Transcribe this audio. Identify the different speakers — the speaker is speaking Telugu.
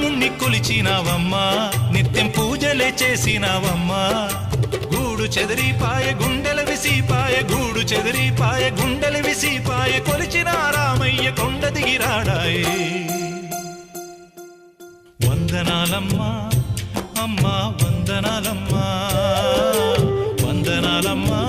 Speaker 1: రాముణ్ణి కొలిచినావమ్మా నిత్యం పూజలే చేసినావమ్మా గూడు చెదిరిపాయ గుండెల విసిపాయ గూడు చెదిరిపాయ గుండెల విసిపాయ కొలిచిన రామయ్య కొండ దిగిరాడాయే వందనాలమ్మా అమ్మా వందనాలమ్మా వందనాలమ్మా